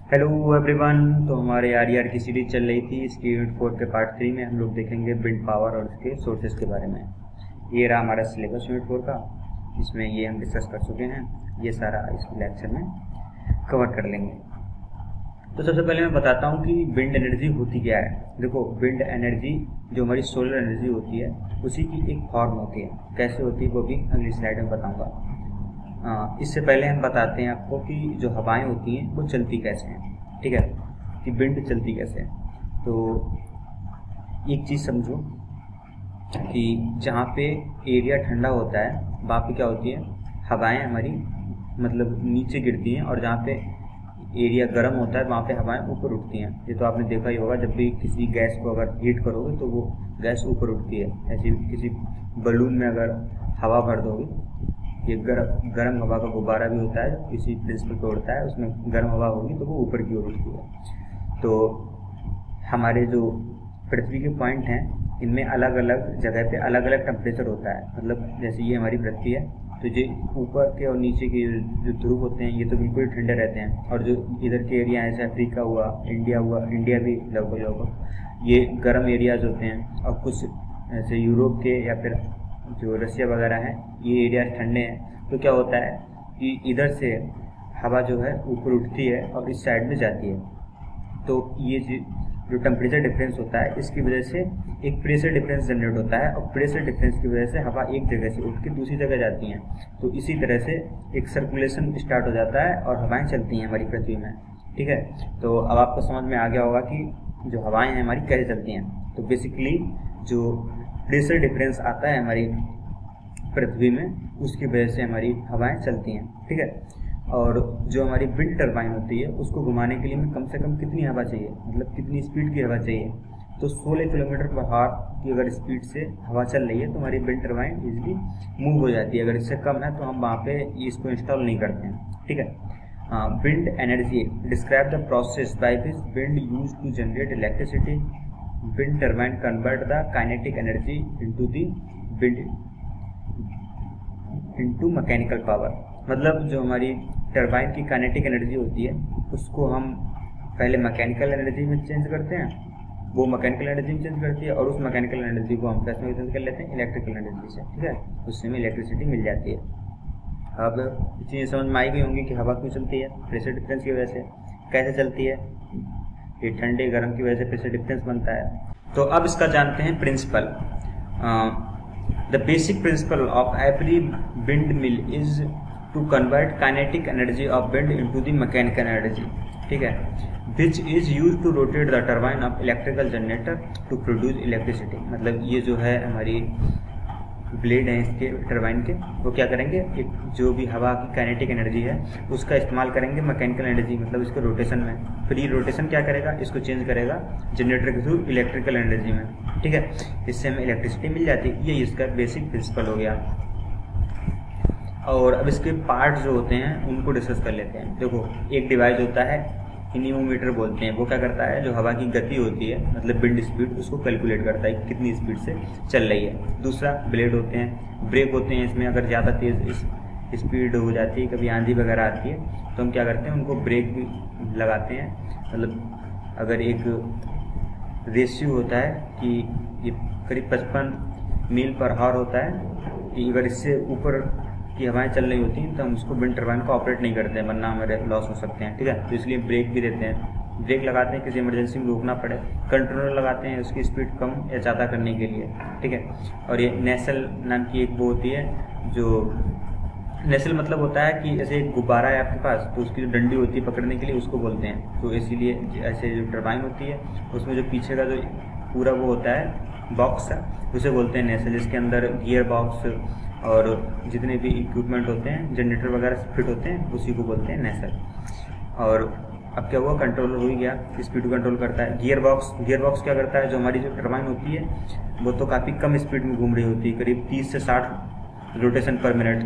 Hello everyone. तो हमारे are की सीरीज चल रही थी। इसकी यूनिट 4 के पार्ट 3 में हम लोग देखेंगे विंड पावर और उसके सोर्सेज के बारे में। ये रहा हमारा सिलेबस यूनिट 4 का। इसमें ये हम डिस्कस कर चुके हैं। ये सारा इस लेक्चर में कवर कर लेंगे। तो सबसे पहले मैं बताता हूँ कि विंड एनर्जी होती क्या है। देखो, विंड एनर्जी जो हमारी सोलर एनर्जी होती है उसी की एक फॉर्म होती है। कैसे होती है वो भी अगली स्लाइड में बताऊँगा। इससे पहले हम बताते हैं आपको कि जो हवाएं होती हैं वो चलती कैसे हैं। ठीक है, कि विंड चलती कैसे है। तो एक चीज़ समझो कि जहाँ पे एरिया ठंडा होता है वहाँ पे क्या होती है, हवाएं हमारी मतलब नीचे गिरती हैं, और जहाँ पे एरिया गर्म होता है वहाँ पे हवाएं ऊपर उठती हैं। ये तो आपने देखा ही होगा, जब भी किसी गैस को अगर हीट करोगे तो वो गैस ऊपर उठती है। ऐसे किसी बलून में अगर हवा भर दोगे, ये गर्म हवा का गुब्बारा भी होता है, इसी प्रिंसिपल पे उड़ता है, उसमें गर्म हवा होगी तो वो ऊपर की ओर उठती है। तो हमारे जो पृथ्वी के पॉइंट हैं इनमें अलग अलग जगह पे अलग अलग टेम्परेचर होता है। मतलब जैसे ये हमारी पृथ्वी है, तो ये ऊपर के और नीचे के जो ध्रुव होते हैं ये तो बिल्कुल ठंडे रहते हैं, और जो इधर के एरिया हैं जैसे अफ्रीका हुआ, इंडिया भी लगभग ये गर्म एरियाज होते हैं। और कुछ ऐसे यूरोप के या फिर जो रसिया वगैरह है ये एरिया ठंडे हैं। तो क्या होता है कि इधर से हवा जो है ऊपर उठती है और इस साइड में जाती है। तो ये जो टेम्परेचर डिफरेंस होता है इसकी वजह से एक प्रेशर डिफरेंस जनरेट होता है, और प्रेशर डिफरेंस की वजह से हवा एक जगह से उठ के दूसरी जगह जाती हैं। तो इसी तरह से एक सर्कुलेशन स्टार्ट हो जाता है और हवाएं चलती हैं हमारी पृथ्वी में। ठीक है, तो अब आपको समझ में आ गया होगा कि जो हवाएं हैं हमारी कैसे चलती हैं। तो बेसिकली जो प्रेशर डिफरेंस आता है हमारी पृथ्वी में उसकी वजह से हमारी हवाएं चलती हैं। ठीक है, और जो हमारी विंड टरबाइन होती है उसको घुमाने के लिए हमें कम से कम कितनी हवा चाहिए, मतलब कितनी स्पीड की हवा चाहिए। तो 16 किलोमीटर पर आवर की अगर स्पीड से हवा चल रही है तो हमारी विंड टरबाइन इजीली मूव हो जाती है। अगर इससे कम है तो हम वहाँ पे इसको इंस्टॉल नहीं करते हैं। ठीक है, wind energy describe the process by which wind use to generate electricity. Wind turbine convert the kinetic energy into mechanical power. मतलब जो हमारी टरबाइन की काइनेटिक एनर्जी होती है उसको हम पहले मैकेनिकल एनर्जी में चेंज करते हैं, वो मैकेनिकल एनर्जी में चेंज करती है, और उस मैकेनिकल एनर्जी को हम कैसे चेंज कर लेते हैं, इलेक्ट्रिकल एनर्जी से। ठीक है, उससे हमें इलेक्ट्रिसिटी मिल जाती है। अब चीज़ें समझ में आई गई होंगी कि हवा क्यों चलती है, प्रेशर डिफरेंस की वजह से। कैसे चलती है, ये ठंडे गर्म की वजह से प्रेशर डिफरेंस बनता है। तो अब इसका जानते हैं principle. The basic principle of every wind mill is to convert kinetic energy of wind into the mechanical energy. ठीक है, which is use to rotate the turbine of electrical generator to produce electricity. मतलब ये जो है हमारी blade हैं इसके turbine के, वो क्या करेंगे, एक जो भी हवा की काइनेटिक एनर्जी है उसका इस्तेमाल करेंगे मैकेनिकल एनर्जी, मतलब इसके रोटेशन में। फिर ये रोटेशन क्या करेगा, इसको चेंज करेगा जनरेटर के थ्रू इलेक्ट्रिकल एनर्जी में। ठीक है, इससे हमें इलेक्ट्रिसिटी मिल जाती है। ये इसका बेसिक प्रिंसिपल हो गया। और अब इसके पार्ट जो होते हैं उनको डिस्कस कर लेते हैं। देखो, एक डिवाइस होता है एनीमोमीटर बोलते हैं, वो क्या करता है, जो हवा की गति होती है मतलब विंड स्पीड, उसको कैलकुलेट करता है कितनी स्पीड से चल रही है। दूसरा ब्लेड होते हैं, ब्रेक होते हैं। इसमें अगर ज़्यादा तेज़ स्पीड हो जाती है, कभी आंधी वगैरह आती है तो हम क्या करते हैं, उनको ब्रेक भी लगाते हैं। मतलब अगर एक रेशियो होता है कि ये करीब 55 मील पर आवर होता है कि अगर इससे ऊपर की हवाएं चल रही होती हैं तो हम उसको विंड टरबाइन को ऑपरेट नहीं करते हैं, वरना हमारे लॉस हो सकते हैं। ठीक है, तो इसलिए ब्रेक भी देते हैं, ब्रेक लगाते हैं किसी इमरजेंसी में रोकना पड़े। कंट्रोलर लगाते हैं उसकी स्पीड कम या ज़्यादा करने के लिए। ठीक है, और ये नेसल नाम की एक वो होती है, जो नेसल मतलब होता है कि ऐसे एक गुब्बारा है आपके पास, तो उसकी जो डंडी होती है पकड़ने के लिए उसको बोलते हैं। तो इसीलिए ऐसे जो टरबाइन होती है उसमें जो पीछे का जो पूरा वो होता है बॉक्स है उसे बोलते हैं नेसल, जिसके अंदर गियर बॉक्स और जितने भी इक्विपमेंट होते हैं जनरेटर वगैरह फिट होते हैं उसी को बोलते हैं नेसल। और अब क्या हुआ, कंट्रोलर हो ही गया, स्पीड को कंट्रोल करता है। गियर बॉक्स क्या करता है, जो हमारी जो टरबाइन होती है वो तो काफ़ी कम स्पीड में घूम रही होती है, करीब 30 से 60 रोटेशन पर मिनट,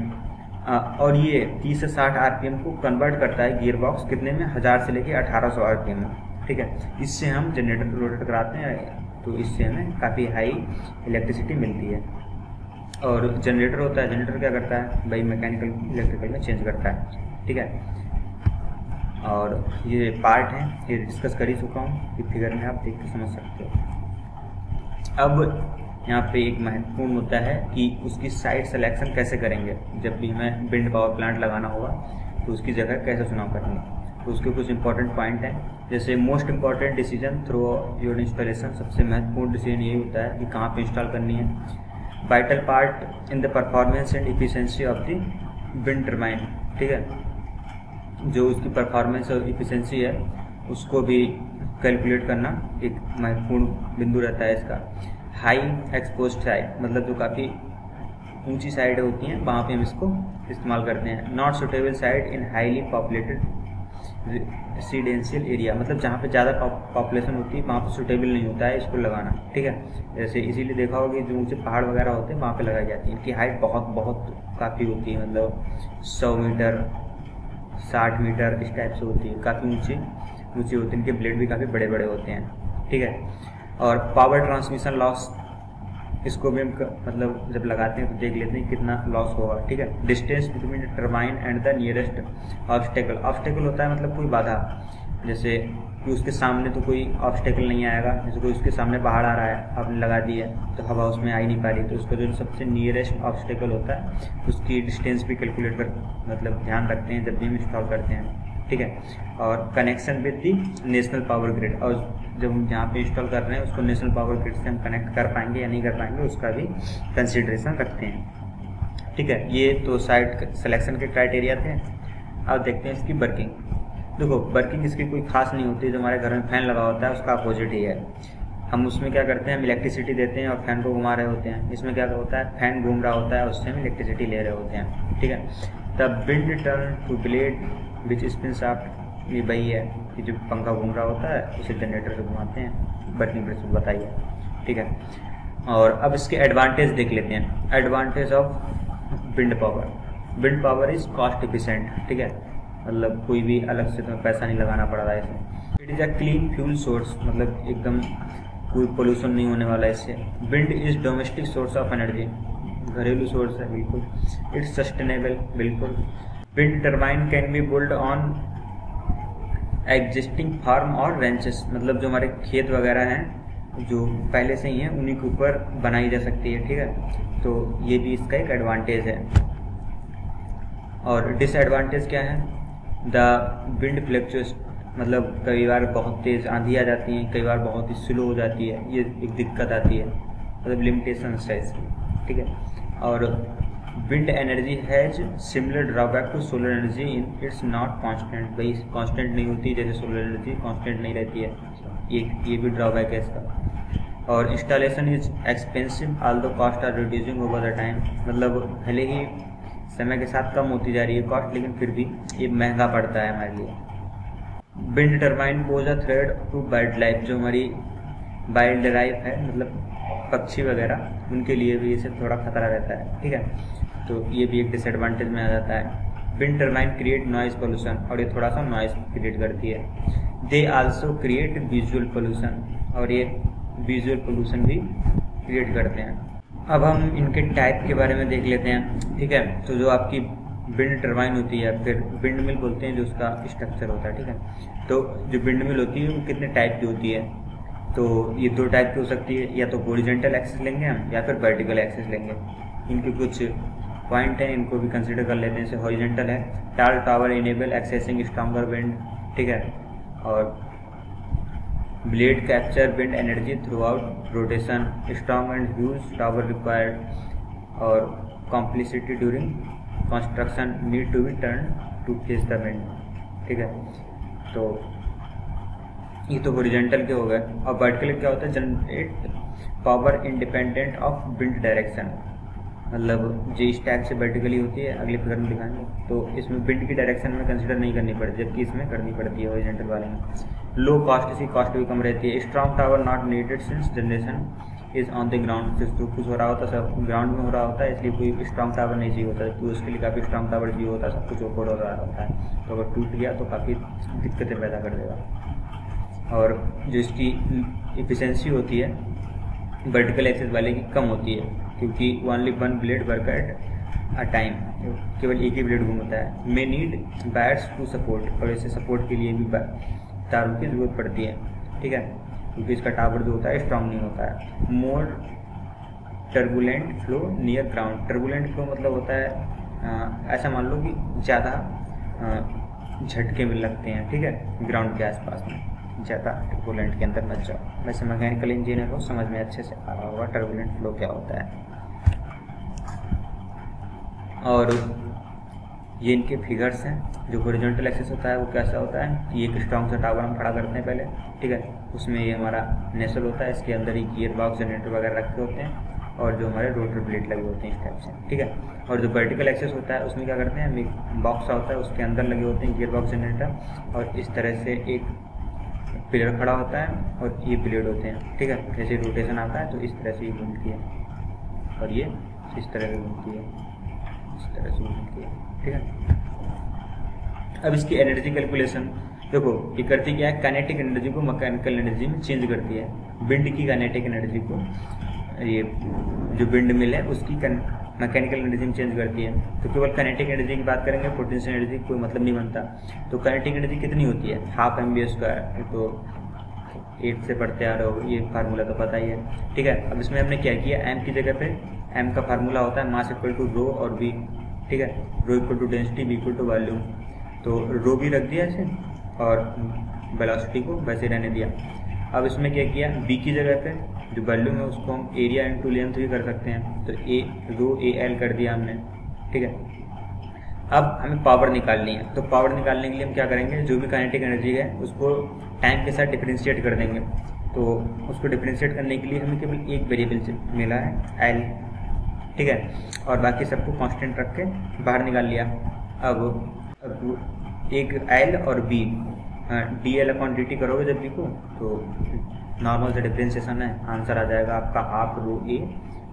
और ये 30 से 60 आरपीएम को कन्वर्ट करता है गियर बॉक्स कितने में, 1000 से लेके 1800 आरपीएम में। ठीक है, इससे हम जनरेटर रोटेट कराते हैं, तो इससे हमें काफ़ी हाई इलेक्ट्रिसिटी मिलती है। और जनरेटर होता है, जनरेटर क्या करता है भाई, मैकेनिकल इलेक्ट्रिकल में चेंज करता है। ठीक है, और ये पार्ट है, ये डिस्कस कर ही चुका हूँ, कि फिगर में आप देख के समझ सकते हो। अब यहाँ पे एक महत्वपूर्ण मुद्दा है कि उसकी साइट सिलेक्शन कैसे करेंगे। जब भी हमें विंड पावर प्लांट लगाना होगा तो उसकी जगह कैसे चुनाव करेंगे, तो उसके कुछ इंपॉर्टेंट पॉइंट हैं। जैसे most important decision through your installation, सबसे महत्वपूर्ण डिसीजन यही होता है कि कहाँ पे इंस्टॉल करनी है। Vital part in the performance and efficiency of the wind turbine, ठीक है, जो उसकी परफॉर्मेंस और इफिशिएंसी है उसको भी कैलकुलेट करना एक महत्वपूर्ण बिंदु रहता है इसका। हाई एक्सपोज्ड साइड, मतलब जो काफ़ी ऊंची साइड होती हैं वहाँ पे हम इसको इस्तेमाल करते हैं। Not suitable side in highly populated residential area, मतलब जहाँ पे ज़्यादा पॉपुलेशन होती है वहाँ पे सुटेबल नहीं होता है इसको लगाना, ठीक है। जैसे इसीलिए देखा होगा जो ऊंचे पहाड़ वगैरह होते हैं वहाँ पे लगाई जाती है। इनकी हाइट बहुत काफ़ी होती है, मतलब 100 मीटर 60 मीटर इस टाइप से होती है, काफ़ी ऊंची होती है। इनके ब्लेड भी काफ़ी बड़े बड़े होते हैं, ठीक है। और पावर ट्रांसमिशन लॉस, इसको भी हम मतलब जब लगाते हैं तो देख लेते हैं कितना लॉस होगा, ठीक है। Distance between turbine and the nearest obstacle, obstacle होता है मतलब कोई बाधा, जैसे कि उसके सामने तो कोई ऑब्स्टेकल नहीं आएगा, जैसे कोई उसके सामने पहाड़ आ रहा है, आपने लगा दी है तो हवा उसमें आ ही नहीं पा रही, तो उसका जो सबसे नियरेस्ट ऑब्स्टेकल होता है उसकी डिस्टेंस भी कैलकुलेट कर मतलब ध्यान रखते हैं जब भी हम इंस्टॉल करते हैं, ठीक है। और connection with the national power grid, और जब हम जहाँ पे इंस्टॉल कर रहे हैं उसको नेशनल पावर ग्रिड से हम कनेक्ट कर पाएंगे या नहीं कर पाएंगे उसका भी कंसिडरेशन रखते हैं, ठीक है। ये तो साइट सिलेक्शन के क्राइटेरिया थे। अब देखते हैं इसकी वर्किंग। देखो वर्किंग इसकी कोई खास नहीं होती, जो हमारे घर में फैन लगा होता है उसका अपोजिट ही है। हम उसमें क्या करते हैं, हम इलेक्ट्रिसिटी देते हैं और फैन को घुमा रहे होते हैं। इसमें क्या होता है, फैन घूम रहा होता है, उससे हम इलेक्ट्रिसिटी ले रहे होते हैं, ठीक है। The wind turn to blade which spin shaft, ये वही है कि जो पंखा घूम रहा होता है उसे जनरेटर से घुमाते हैं। वर्किंग प्रिंसिपल बताइए, ठीक है। और अब इसके एडवांटेज देख लेते हैं। Advantage of wind power, wind power is cost efficient, ठीक है, मतलब कोई भी अलग से तुम्हें पैसा नहीं लगाना पड़ रहा है इसमें। It is a clean fuel source, मतलब एकदम कोई पोल्यूशन नहीं होने वाला है इससे। Wind is domestic source of energy, घरेलू सोर्स है बिल्कुल। इट्स सस्टेनेबल, बिल्कुल। Wind turbine can be build on existing farm और रेंचेस, मतलब जो हमारे खेत वगैरह हैं जो पहले से ही हैं उन्हीं के ऊपर बनाई जा सकती है, ठीक है। तो ये भी इसका एक एडवांटेज है। और डिसएडवांटेज क्या है, द विंड फ्लक्चुएट्स, मतलब कई बार बहुत तेज़ आंधी आ जाती है, कई बार बहुत ही स्लो हो जाती है, ये एक दिक्कत आती है, मतलब लिमिटेशंस है इसकी, ठीक है। और wind energy has similar drawback to solar energy in it's not constant, भाई कांस्टेंट नहीं होती जैसे सोलर एनर्जी कांस्टेंट नहीं रहती है, ये भी ड्रॉबैक है इसका। और installation is expensive although cost are reducing over the time, मतलब भले ही समय के साथ कम होती जा रही है कॉस्ट, लेकिन फिर भी ये महंगा पड़ता है हमारे लिए। Wind turbine pose a threat to wild life, जो हमारी वाइल्ड लाइफ है मतलब पक्षी वगैरह, उनके लिए भी इसे थोड़ा खतरा रहता है, ठीक है। तो ये भी एक डिसएडवांटेज में आ जाता है। Wind turbine create noise pollution, और ये थोड़ा सा नॉइज क्रिएट करती है। They also create visual pollution, और ये विजुअल पोल्यूशन भी क्रिएट करते हैं। अब हम इनके टाइप के बारे में देख लेते हैं, ठीक है। तो जो आपकी विंड टर्बाइन होती है, फिर विंड मिल बोलते हैं जो उसका स्ट्रक्चर होता है, ठीक है। तो जो विंड मिल होती है वो कितने टाइप की होती है, तो ये 2 टाइप की हो सकती है, या तो हॉरिजॉन्टल एक्सिस लेंगे हम या फिर वर्टिकल एक्सिस लेंगे। इनके कुछ पॉइंट हैं, इनको भी कंसिडर कर लेते हैं। जैसे हॉरिजॉन्टल है, tall tower enable accessing stronger wind, ठीक है। और blade capture wind energy throughout rotation, strong and huge tower required, और complicity during construction need to be turn to face the wind, ठीक है। तो ये तो हॉरिजॉन्टल के हो गए। और वर्टिकल क्या होता है, generate power independent of wind direction, मतलब जो इस टाइप से वर्टिकली होती है, अगले फिगर में दिखाएंगे। तो इसमें विंड की डायरेक्शन में कंसिडर नहीं करनी पड़ती, जबकि इसमें करनी पड़ती है हॉरिजॉन्टल वाले में। लो कॉस्ट, इसकी कॉस्ट भी कम रहती है। Strong tower not needed since generation is on the ground, जो कुछ हो रहा होता है सब ग्राउंड में हो रहा होता है, इसलिए कोई स्ट्रॉन्ग टावर नहीं चाहिए होता, तो उसके लिए काफ़ी स्ट्रॉन्ग टावर चाहिए होता है, सब कुछ ओपन हो रहा होता है। तो अगर टूट गया तो काफ़ी दिक्कतें पैदा कर देगा। और जो इसकी इफिशेंसी होती है वर्टिकल एक्सिस वाले की कम होती है, क्योंकि only 1 blade work at a time, केवल एक ही ब्लेड घूमता है। May need bats to support, और इसे सपोर्ट के लिए भी तारों की जरूरत पड़ती है, ठीक है, क्योंकि इसका टावर जो होता है स्ट्रांग नहीं होता है। More turbulent flow near ground, turbulent flow मतलब होता है ऐसा मान लो कि ज़्यादा झटके में लगते हैं, ठीक है, ग्राउंड के आसपास में, ज़्यादा टर्बुलेंट के अंदर मत जाओ। वैसे मैकेनिकल इंजीनियर को समझ में अच्छे से आ रहा होगा टर्बुलेंट फ्लो क्या होता है। और ये इनके फिगर्स हैं। जो हॉरिजॉन्टल एक्सिस होता है वो कैसा होता है, ये एक स्ट्रॉन्ग सा टावर हम खड़ा करते हैं पहले, ठीक है, उसमें ये हमारा नेसल होता है, इसके अंदर ही गियर बॉक्स जनरेटर वगैरह रखे होते हैं, और जो हमारे रोटर ब्लेड लगे होते हैं इस टाइप से, ठीक है। और जो वर्टिकल एक्सिस होता है उसमें क्या करते हैं, एक बॉक्स होता है, उसके अंदर लगे होते हैं गियर बॉक्स जनरेटर, और इस तरह से एक पिलर खड़ा होता है और ये ब्लेड होते हैं, ठीक है। जैसे रोटेशन आता है तो इस तरह से ये घूमती है, और ये इस तरह से घूमती है, इस तरह से घूमती है, ठीक है। अब इसकी एनर्जी कैलकुलेशन देखो, ये करती क्या है, काइनेटिक एनर्जी को मैकेनिकल एनर्जी में चेंज करती है। विंड की काइनेटिक एनर्जी को, ये जो विंड मिल है उसकी मैकेनिकल एनर्जी में चेंज करती है। तो केवल काइनेटिक एनर्जी की बात करेंगे, पोटेंशियल एनर्जी कोई मतलब नहीं बनता। तो काइनेटिक एनर्जी कितनी होती है, हाफ mv², तो 8 से पढ़ते आ रहे हो, ये फार्मूला तो पता ही है, ठीक है। अब इसमें हमने क्या किया, m की जगह पे m का फार्मूला होता है मास इक्वल टू रो और v, ठीक है, rho equal to density, v equal to volume. तो रो भी रख दिया ऐसे और वेलोसिटी को वैसे रहने दिया। अब इसमें क्या किया, v की जगह पे जो वॉल्यूम है उसको हम एरिया इंटू लेंथ भी कर सकते हैं, तो ए रो ए एल कर दिया हमने, ठीक है। अब हमें पावर निकालनी है, तो पावर निकालने के लिए हम क्या करेंगे, जो भी काइनेटिक एनर्जी है उसको टाइम के साथ डिफरेंशिएट कर देंगे। तो उसको डिफरेंशिएट करने के लिए हमें केवल एक वेरिएबल मिला है एल, ठीक है, और बाकी सबको कांस्टेंट रख के बाहर निकाल लिया। अब एक एल और B, D L upon D T करोगे जब बी को, तो नॉर्मल से डिफरेंशिएशन है, आंसर आ जाएगा आपका half rho A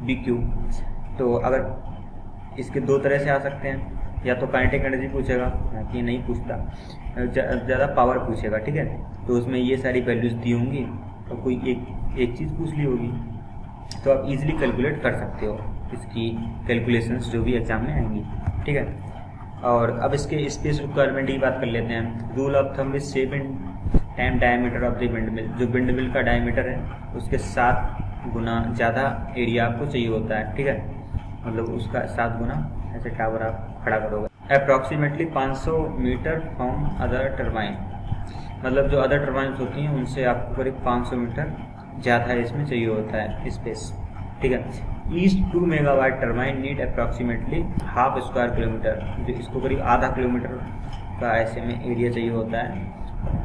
B Q. तो अगर इसके दो तरह से आ सकते हैं, या तो काइनेटिक एनर्जी पूछेगा, ये नहीं पूछता, ज़्यादा पावर पूछेगा, ठीक है, तो उसमें ये सारी वैल्यूज दी होंगी और कोई एक चीज़ पूछ ली होगी, तो आप इजीली कैलकुलेट कर सकते हो इसकी कैलकुलेशंस जो भी एग्जाम में आएंगी, ठीक है। और अब इसके स्पेस रिक्वायरमेंट की बात कर लेते हैं। Rule of thumb is 7 time diameter of the wind mill, जो विंड मिल का डायमीटर है उसके 7 गुना ज़्यादा एरिया आपको चाहिए होता है, ठीक है, मतलब उसका 7 गुना ऐसे टावर आप खड़ा करोगे। Approximately 500 metre from other turbine, मतलब जो अदर टर्बाइन्स होती हैं उनसे आपको करीब 500 मीटर ज़्यादा इसमें चाहिए होता है स्पेस, ठीक है। East 2 megawatt turbine need approximately half square kilometre, जो इसको करीब आधा किलोमीटर का ऐसे में एरिया चाहिए होता है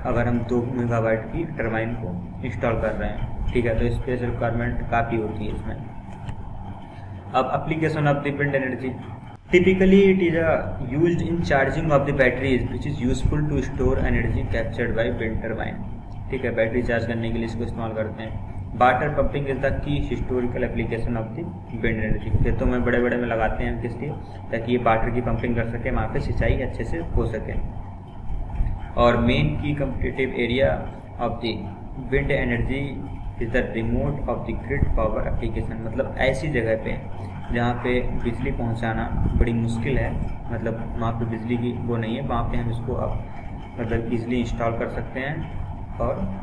अगर हम 2 मेगावाट की टर्बाइन को इंस्टॉल कर रहे हैं, ठीक है। तो स्पेस रिक्वायरमेंट काफ़ी होती है इसमें। अब application of the wind energy, typically it is used in charging of the batteries which is useful to store energy captured by wind turbine, ठीक है, बैटरी चार्ज करने के लिए इसको इस्तेमाल करते हैं। Water pumping is the key historical application of the wind energy, खेतों में बड़े बड़े में लगाते हैं किस लिए, ताकि ये वाटर की पंपिंग कर सके, वहाँ पे सिंचाई अच्छे से हो सके। और मेन की competitive area of the wind energy is the remote of the grid power application, मतलब ऐसी जगह पे जहाँ पे बिजली पहुँचाना बड़ी मुश्किल है, मतलब वहाँ पे बिजली की वो नहीं है, वहाँ पे हम इसको अब मतलब इजली इंस्टॉल कर सकते हैं और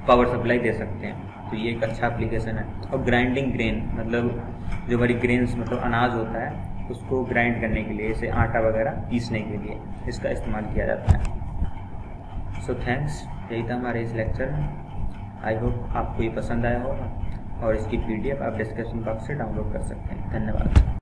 पावर सप्लाई दे सकते हैं। तो ये एक अच्छा एप्लीकेशन है। और ग्राइंडिंग ग्रेन, मतलब जो हमारी ग्रेन्स मतलब अनाज होता है उसको ग्राइंड करने के लिए, जैसे आटा वगैरह पीसने के लिए इसका इस्तेमाल किया जाता है। सो थैंक्स, यही था हमारे इस लेक्चर में। आई होप आपको ये पसंद आया होगा, और इसकी PDF आप डिस्क्रिप्शन बॉक्स से डाउनलोड कर सकते हैं। धन्यवाद।